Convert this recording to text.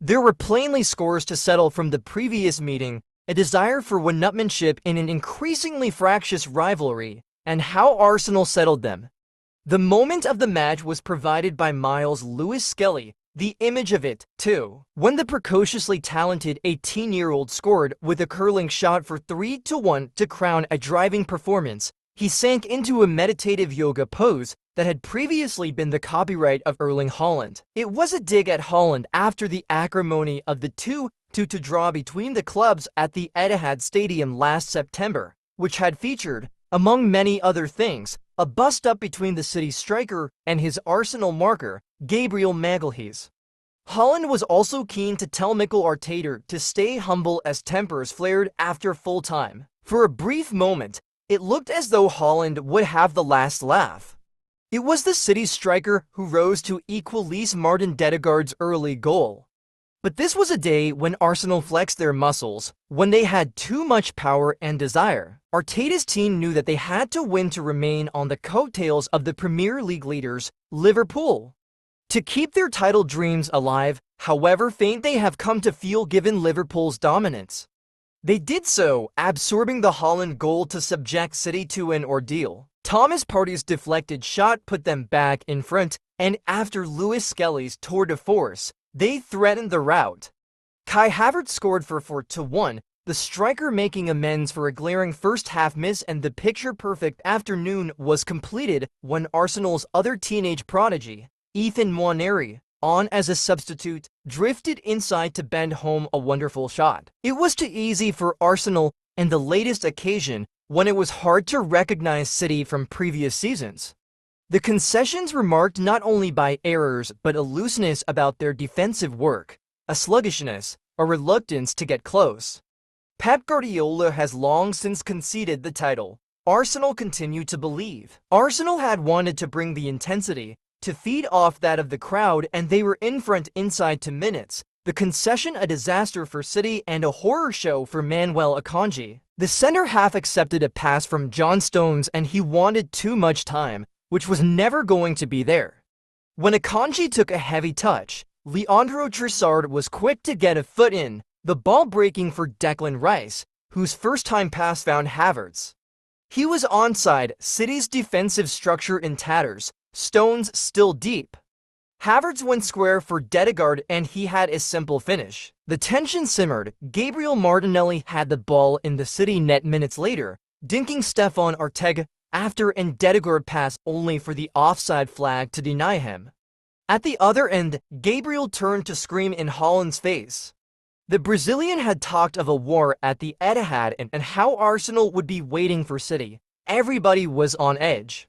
There were plainly scores to settle from the previous meeting, a desire for one-upmanship in an increasingly fractious rivalry, and how Arsenal settled them. The moment of the match was provided by Miles Lewis Skelly, the image of it, too, when the precociously talented 18-year-old scored with a curling shot for 3-1 to crown a driving performance. He sank into a meditative yoga pose that had previously been the copyright of Erling Haaland. It was a dig at Haaland after the acrimony of the 2-2 draw between the clubs at the Etihad Stadium last September, which had featured, among many other things, a bust-up between the City striker and his Arsenal marker, Gabriel Magalhaes. Haaland was also keen to tell Mikel Arteta to stay humble as tempers flared after full-time. For a brief moment, it looked as though Haaland would have the last laugh. It was the City striker who rose to equalise Martin Dedegaard's early goal. But this was a day when Arsenal flexed their muscles, when they had too much power and desire. Arteta's team knew that they had to win to remain on the coattails of the Premier League leaders, Liverpool. To keep their title dreams alive, however faint they have come to feel given Liverpool's dominance. They did so, absorbing the Haaland goal to subject City to an ordeal. Thomas Partey's deflected shot put them back in front, and after Lewis Skelly's tour de force, they threatened the rout. Kai Havertz scored for 4-1, the striker making amends for a glaring first-half miss, and the picture-perfect afternoon was completed when Arsenal's other teenage prodigy, Ethan Nwaneri, on as a substitute, drifted inside to bend home a wonderful shot. It was too easy for Arsenal, and the latest occasion when it was hard to recognize City from previous seasons. The concessions were marked not only by errors but a looseness about their defensive work, a sluggishness, a reluctance to get close. Pep Guardiola has long since conceded the title. Arsenal continued to believe. Arsenal had wanted to bring the intensity, to feed off that of the crowd, and they were in front inside 2 minutes. The concession a disaster for City and a horror show for Manuel Akanji. The centre-half accepted a pass from John Stones and he wanted too much time, which was never going to be there. When Akanji took a heavy touch, Leandro Trossard was quick to get a foot in, the ball breaking for Declan Rice, whose first-time pass found Havertz. He was onside, City's defensive structure in tatters, Stones still deep. Havertz went square for Dedegaard and he had a simple finish. The tension simmered. Gabriel Martinelli had the ball in the City net minutes later, dinking Stefan Ortega after and Dedegaard passed only for the offside flag to deny him. At the other end, Gabriel turned to scream in Haaland's face. The Brazilian had talked of a war at the Etihad and how Arsenal would be waiting for City. Everybody was on edge.